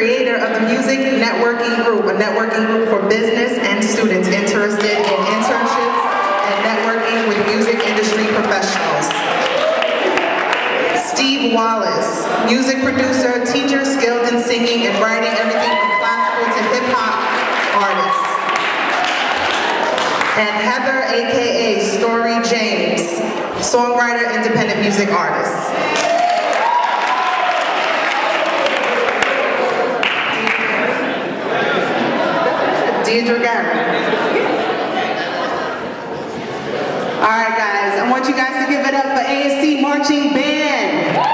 Creator of the Music Networking Group, a networking group for business and students interested in internships and networking with music industry professionals. Steve Wallace, music producer, teacher skilled in singing and writing everything from classical to hip-hop artists. And Heather, aka Story James, songwriter, independent music artist. All right, guys, I want you guys to give it up for ASC Marching Band.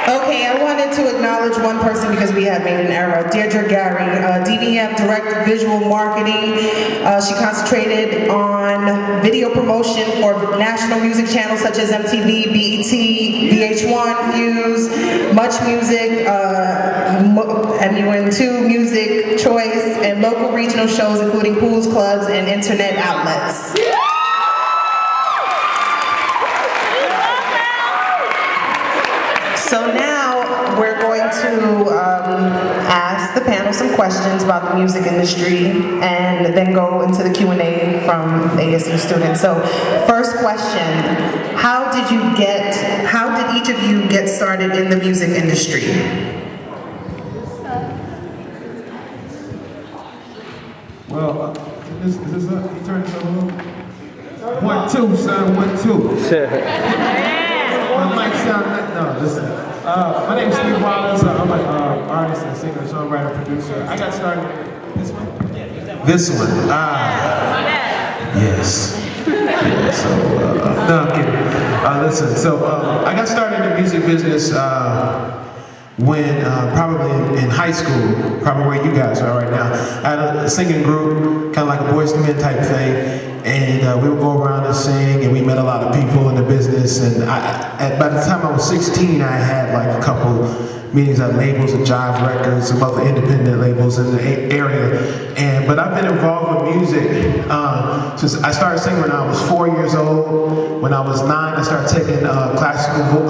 Okay, I wanted to acknowledge one person because we had made an error. Deirdre Gary, DVM Director Visual Marketing. She concentrated on video promotion for national music channels such as MTV, BET, VH1, Fuse, Much Music, MUN2, Music Choice, and local regional shows including pools, clubs, and internet outlets. So now we're going to ask the panel some questions about the music industry and then go into the Q&A from ASU students. So first question, how did each of you get started in the music industry? Well, is this up? You turn this up a little? 1, 2, son, 1, 2. My mic sound like, no, listen. My name is Steve Wallace. I'm an artist and singer, songwriter, producer. I got started this one? This one. Yes. Yeah, so, no, I'm kidding. Listen, so I got started in the music business when probably in high school, probably where you guys are right now. I had a singing group, kind of like a Boys to Men type thing, and we would go around and sing, and we met a lot of people in the business. And by the time I was 16, I had like a couple meetings at labels and Jive Records, some other independent labels in the area. But I've been involved with music since I started singing when I was 4 years old. When I was 9, I started taking classical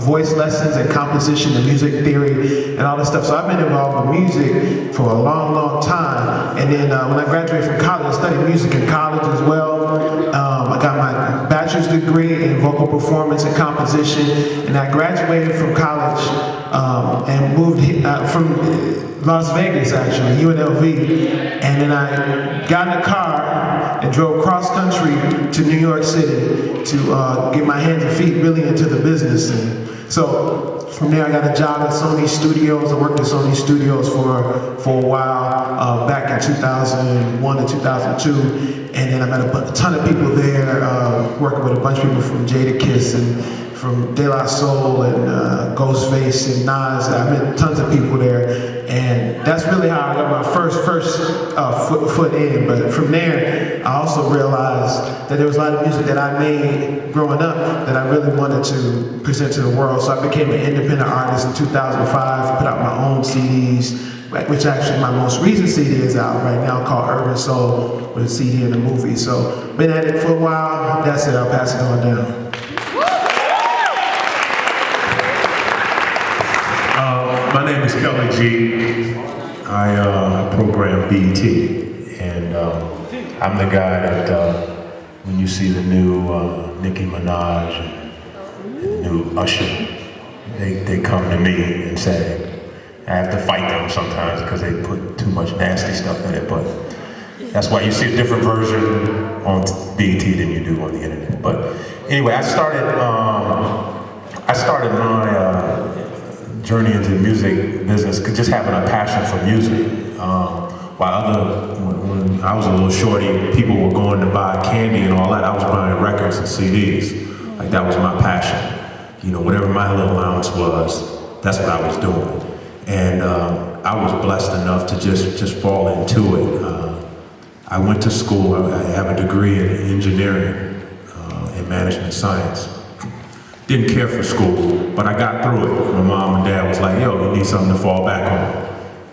voice lessons and composition and music theory and all this stuff. So I've been involved with music for a long, long time. And then when I graduated from college, I studied music in college as well. I got my bachelor's degree in vocal performance and composition, and I graduated from college and moved from Las Vegas, actually, UNLV, and then I got in a car and drove cross country to New York City to get my hands and feet really into the business. And so from there I got a job at Sony Studios. I worked at Sony Studios for a while, back in 2001 to 2002. And then I met a ton of people there, working with a bunch of people from Jadakiss and from De La Soul and Ghostface and Nas. I met tons of people there, and that's really how I got my first foot in. But from there, I also realized that there was a lot of music that I made growing up that I really wanted to present to the world. So I became an independent artist in 2005, put out my own CDs, which actually my most recent CD is out right now called Urban Soul, with a CD and a movie. So been at it for a while. That's it, I'll pass it on down. My name is Kelly G. I program BET, and I'm the guy that when you see the new Nicki Minaj and the new Usher, they come to me and say, I have to fight them sometimes because they put too much nasty stuff in it, but that's why you see a different version on BET than you do on the internet. But anyway, I started my journey into the music business, just having a passion for music. When I was a little shorty, people were going to buy candy and all that. I was buying records and CDs. Like, that was my passion. You know, whatever my little allowance was, that's what I was doing. And I was blessed enough to just fall into it. I went to school. I have a degree in engineering and management science. Didn't care for school, but I got through it. My mom and dad was like, yo, you need something to fall back on.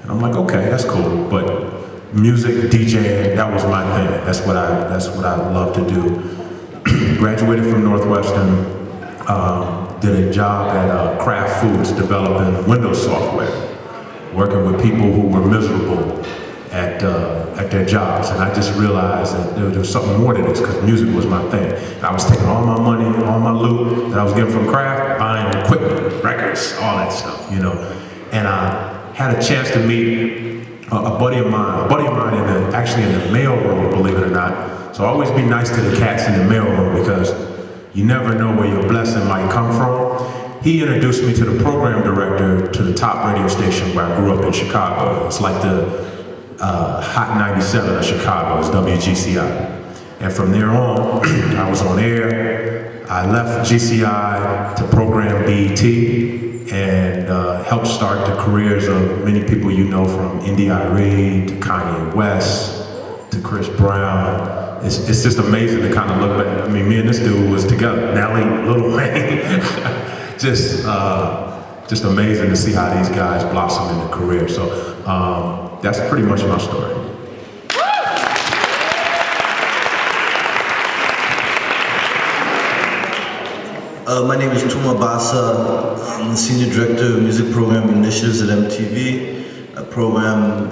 And I'm like, okay, that's cool. But music, DJing, that was my thing. That's what I love to do. Graduated from Northwestern, did a job at Kraft Foods developing Windows software, working with people who were miserable at their jobs, and I just realized that there was something more to this, because music was my thing. I was taking all my money, all my loot that I was getting from Kraft, buying equipment, records, all that stuff, you know. And I had a chance to meet a buddy of mine actually in the mailroom, believe it or not. So always be nice to the cats in the mailroom, because you never know where your blessing might come from. He introduced me to the program director to the top radio station where I grew up in Chicago. It's like the Hot 97 of Chicago, is WGCI. And from there on, I was on air. I left GCI to program BET, and helped start the careers of many people you know, from India.Arie to Kanye West to Chris Brown. It's just amazing to kind of look back. I mean, me and this dude was together. Nelly, Lil Wayne. just amazing to see how these guys blossom in their career. So that's pretty much my story. My name is Tuma Basa. I'm the Senior Director of Music Program Initiatives at MTV. I program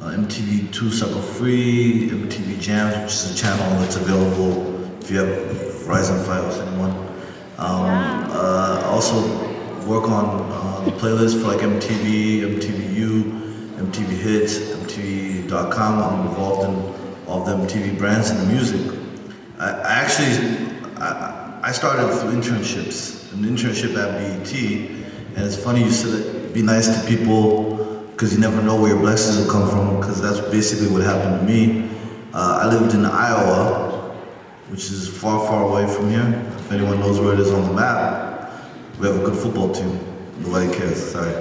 MTV 2 Sucker Free, MTV Jams, which is a channel that's available if you have Verizon Fios, anyone. I also work on the playlist for like MTV, MTVU, MTV Hits, MTV.com. I'm involved in all the MTV brands and the music. I started through internships, an internship at BET, and it's funny you said be nice to people because you never know where your blessings will come from, because that's basically what happened to me. I lived in Iowa, which is far, far away from here. If anyone knows where it is on the map, we have a good football team. Nobody cares, sorry.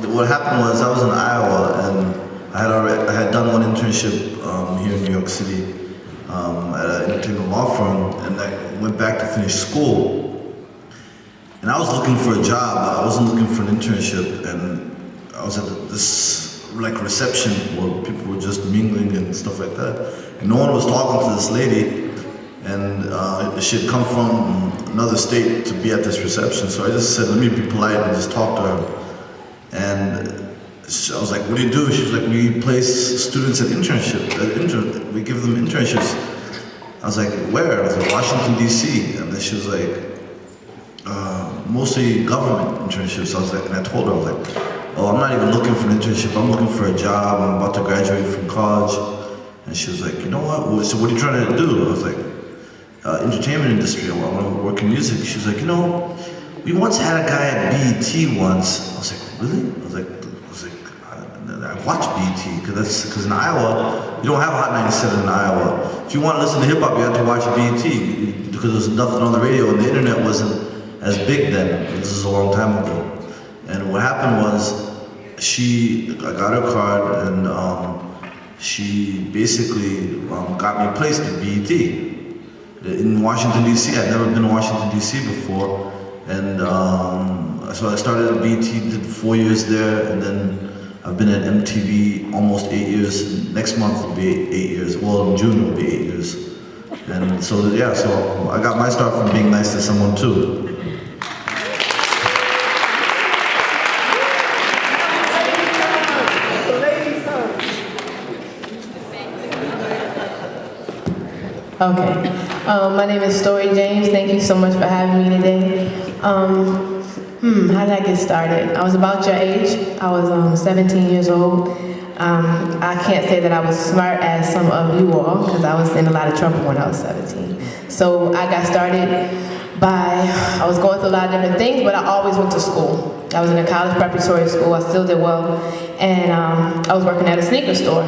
What happened was I was in Iowa and I had done one internship here in New York City at an entertainment law firm, and I went back to finish school. And I was looking for a job. I wasn't looking for an internship, and I was at this like reception where people were just mingling and stuff like that. And no one was talking to this lady, and she had come from another state to be at this reception. So I just said, let me be polite and just talk to her. And I was like, what do you do? She was like, we place students at internships. We give them internships. I was like, where? I was like, Washington, D.C. And then she was like, mostly government internships. I was like, and I told her, I was like, oh, I'm not even looking for an internship. I'm looking for a job. I'm about to graduate from college. And she was like, you know what? So what are you trying to do? I was like, entertainment industry. I want to work in music. She was like, you know, we once had a guy at BET once. I was like, really? I was like, I watch BET because in Iowa, you don't have Hot 97 in Iowa. If you want to listen to hip hop, you have to watch BET because there's nothing on the radio and the internet wasn't as big then. This is a long time ago. And what happened was, I got her card and she basically got me placed at BET in Washington, D.C. I'd never been to Washington, D.C. before. And so I started at BET, did 4 years there, and then I've been at MTV almost 8 years. Next month will be 8 years. Well, in June will be 8 years. And so, yeah, so I got my start from being nice to someone too. Okay. My name is Story James. Thank you so much for having me today. How did I get started? I was about your age. I was 17 years old. I can't say that I was smart as some of you all, because I was in a lot of trouble when I was 17. So I got started I was going through a lot of different things, but I always went to school. I was in a college preparatory school. I still did well. And I was working at a sneaker store.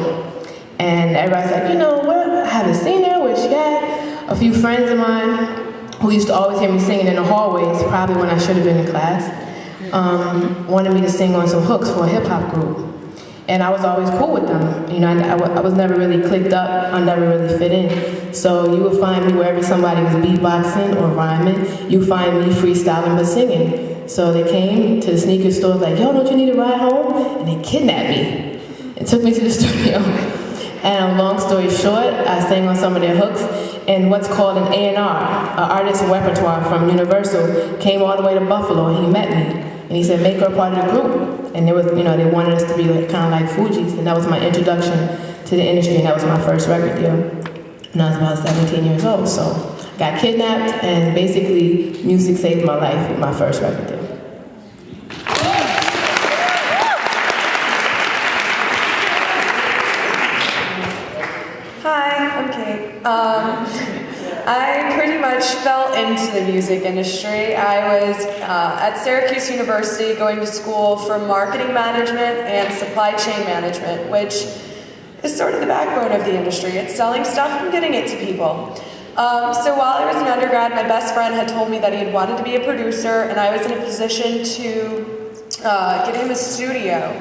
And everybody's like, you know, I haven't seen her, where's she at? A few friends of mine who used to always hear me singing in the hallways, probably when I should have been in class, wanted me to sing on some hooks for a hip hop group. And I was always cool with them. You know, I was never really clicked up, I never really fit in. So you would find me wherever somebody was beatboxing or rhyming, you find me freestyling but singing. So they came to the sneaker store like, yo, don't you need a ride home? And they kidnapped me and took me to the studio. And long story short, I sang on some of their hooks, and what's called an A&R, an artist repertoire from Universal, came all the way to Buffalo, and he met me. And he said, make her a part of the group. And there was, you know, they wanted us to be like, kind of like Fugees, and that was my introduction to the industry, and that was my first record deal. And I was about 17 years old, so I got kidnapped, and basically, music saved my life with my first record deal. I pretty much fell into the music industry. I was at Syracuse University going to school for marketing management and supply chain management, which is sort of the backbone of the industry. It's selling stuff and getting it to people. So while I was an undergrad, my best friend had told me that he had wanted to be a producer, and I was in a position to get him a studio,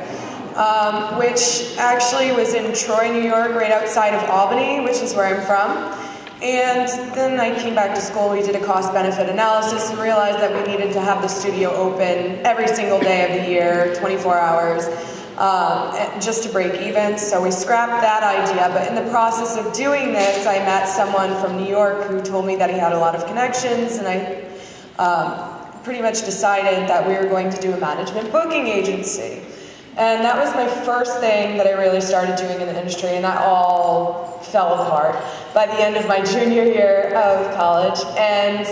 which actually was in Troy, New York, right outside of Albany, which is where I'm from. And then I came back to school, we did a cost-benefit analysis and realized that we needed to have the studio open every single day of the year, 24 hours, just to break even. So we scrapped that idea, but in the process of doing this, I met someone from New York who told me that he had a lot of connections, and I pretty much decided that we were going to do a management booking agency. And that was my first thing that I really started doing in the industry, and that all fell apart by the end of my junior year of college. And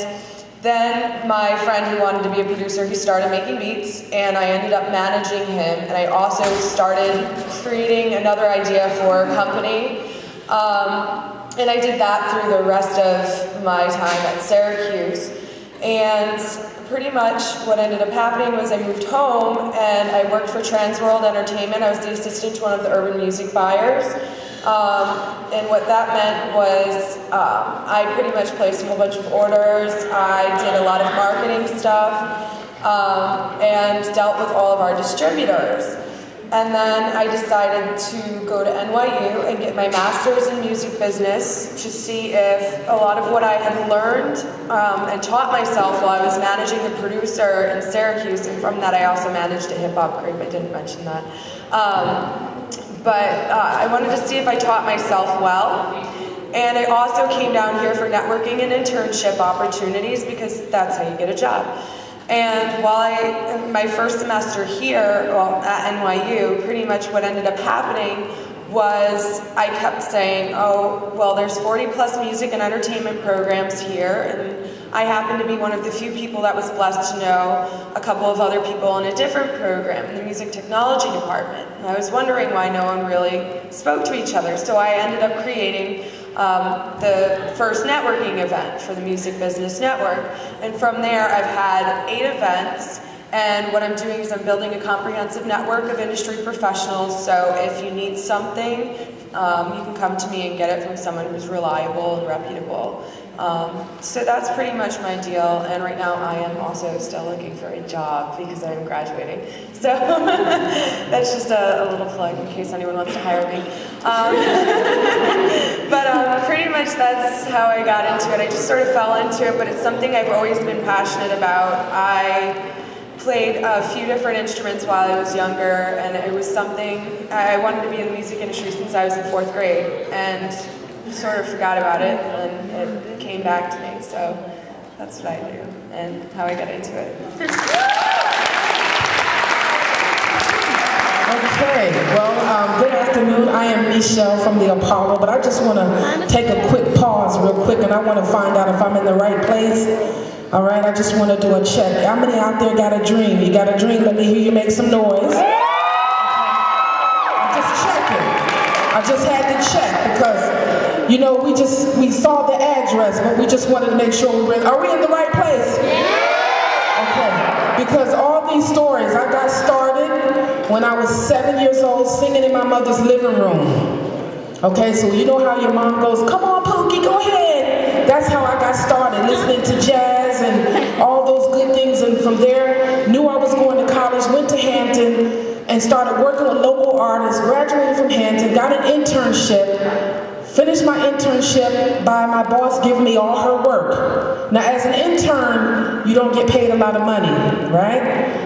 then my friend who wanted to be a producer, he started making beats, and I ended up managing him. And I also started creating another idea for a company. And I did that through the rest of my time at Syracuse. And pretty much what ended up happening was I moved home and I worked for Transworld Entertainment. I was the assistant to one of the urban music buyers. And what that meant was I pretty much placed a whole bunch of orders. I did a lot of marketing stuff and dealt with all of our distributors. And then I decided to go to NYU and get my master's in music business to see if a lot of what I had learned and taught myself while I was managing the producer in Syracuse, and from that I also managed a hip-hop group, I didn't mention that. But I wanted to see if I taught myself well. And I also came down here for networking and internship opportunities because that's how you get a job. And while my first semester here, well, at NYU, pretty much what ended up happening was I kept saying, oh, well, there's 40 plus music and entertainment programs here, and I happen to be one of the few people that was blessed to know a couple of other people in a different program, in the music technology department. And I was wondering why no one really spoke to each other, so I ended up creating the first networking event for the Music Business Network. And from there, I've had 8 events. And what I'm doing is I'm building a comprehensive network of industry professionals. So if you need something, you can come to me and get it from someone who's reliable and reputable. So that's pretty much my deal. And right now I am also still looking for a job because I'm graduating. So that's just a little plug in case anyone wants to hire me. But pretty much that's how I got into it. I just sort of fell into it, but it's something I've always been passionate about. I played a few different instruments while I was younger, and it was something I wanted to be in the music industry since I was in 4th grade, and sort of forgot about it, and it came back to me. So that's what I do and how I got into it. Okay, well, good afternoon. I am Michelle from the Apollo, but I just want to take a quick pause real quick, and I want to find out if I'm in the right place. All right, I just want to do a check. How many out there got a dream? You got a dream? Let me hear you make some noise. I'm just checking. I just had to check because, you know, we saw the address, but we just wanted to make sure we were. Are we in the right place? Okay, because all these stories, I got started when I was 7 years old singing in my mother's living room. Okay, so you know how your mom goes, come on, Pookie, go ahead. That's how I got started, listening to jazz and all those good things. And from there, knew I was going to college, went to Hampton, and started working with local artists, graduated from Hampton, got an internship, finished my internship by my boss giving me all her work. Now, as an intern, you don't get paid a lot of money, right?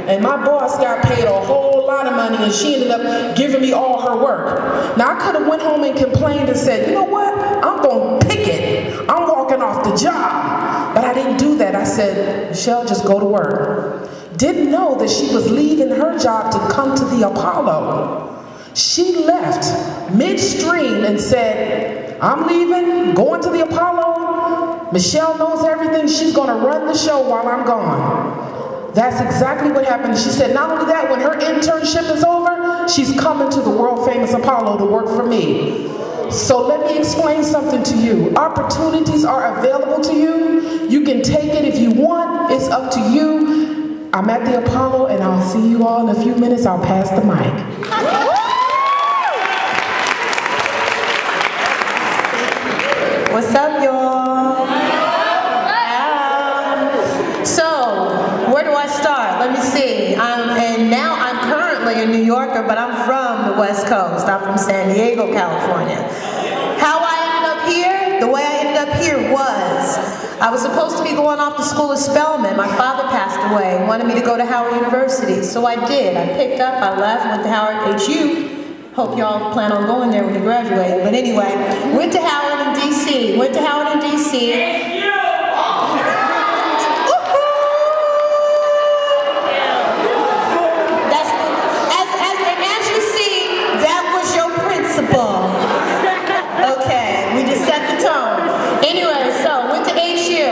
And my boss got paid a whole lot of money, and she ended up giving me all her work. Now, I could have went home and complained and said, you know what? I'm going to pick it. I'm walking off the job. But I didn't do that. I said, Michelle, just go to work. Didn't know that she was leaving her job to come to the Apollo. She left midstream and said, I'm leaving, going to the Apollo. Michelle knows everything. She's going to run the show while I'm gone. That's exactly what happened. She said, not only that, when her internship is over, she's coming to the world famous Apollo to work for me. So let me explain something to you. Opportunities are available to you. You can take it if you want. It's up to you. I'm at the Apollo, and I'll see you all in a few minutes. I'll pass the mic. What's up, y'all? Yorker, but I'm from the West Coast. I'm from San Diego, California. How I ended up here? The way I ended up here was, I was supposed to be going off to school at Spelman. My father passed away, wanted me to go to Howard University, so I did. I picked up, I left, went to Howard HU. Hope y'all plan on going there when you graduate. But anyway, went to Howard in DC. Went to Howard in DC. Anyway, so went to HU,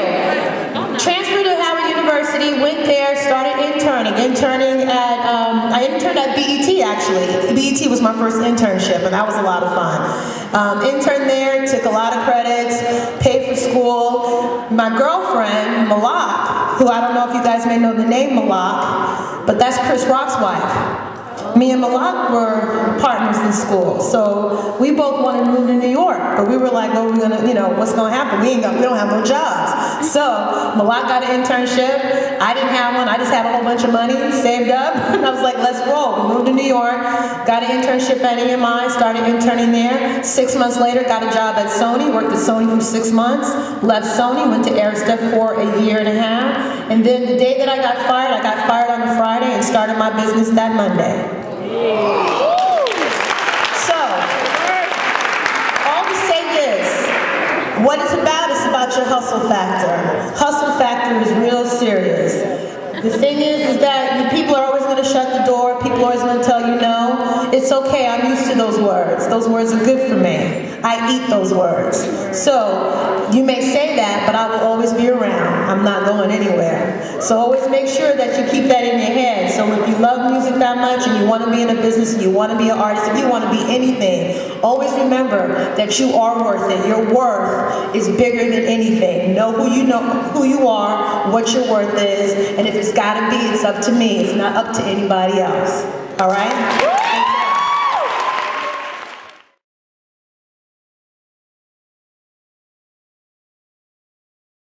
transferred to Howard University, went there, started interning at, I interned at BET actually. BET was my first internship and that was a lot of fun. Interned there, took a lot of credits, paid for school. My girlfriend, Malak, who I don't know if you guys may know the name Malak, but that's Chris Rock's wife. Me and Malak were partners in school, so we both wanted to move to New York, but we were like, well, we're gonna, what's gonna happen? We don't have no jobs. So Malak got an internship. I didn't have one. I just had a whole bunch of money saved up, and I was like, let's roll. We moved to New York, got an internship at EMI, started interning there. 6 months later, got a job at Sony, worked at Sony for 6 months, left Sony, went to Aristep for a year and a half, and then the day that I got fired on a Friday and started my business that Monday. So, all to say this, what it's about your hustle factor. Hustle factor is real serious. The thing is that people are always going to shut the door, people are always going to tell you no. It's okay, I'm used to those words. Those words are good for me. I eat those words. So, you may say that, but I will always be around. I'm not going anywhere. So always make sure that you keep that in your head. So if you love music that much and you want to be in a business and you want to be an artist, if you want to be anything, always remember that you are worth it. Your worth is bigger than anything. Know who you are, what your worth is, and if it's got to be, it's up to me. It's not up to anybody else. All right?